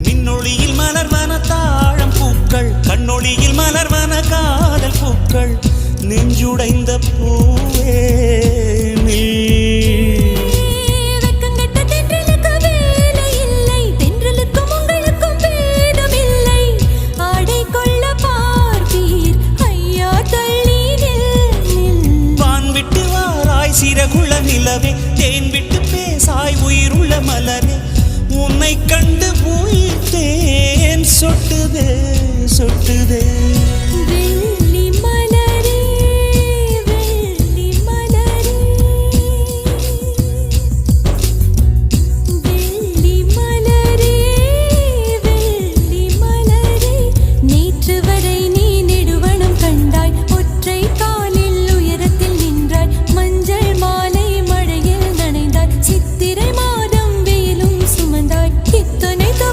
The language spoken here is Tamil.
மின்னொளியில் மலர்வன தாழம் பூக்கள், கண்ணொளியில் மலர்வன காதல் பூக்கள், நெஞ்சுடைந்த பூவே நீ. சிறகுள்ள நிலவே, தேன் விட்டு பேசாய் உயிருள்ள மலரே, உன்னை கண்டு உயிர் தேன் சொட்டுதே சொட்டுதே.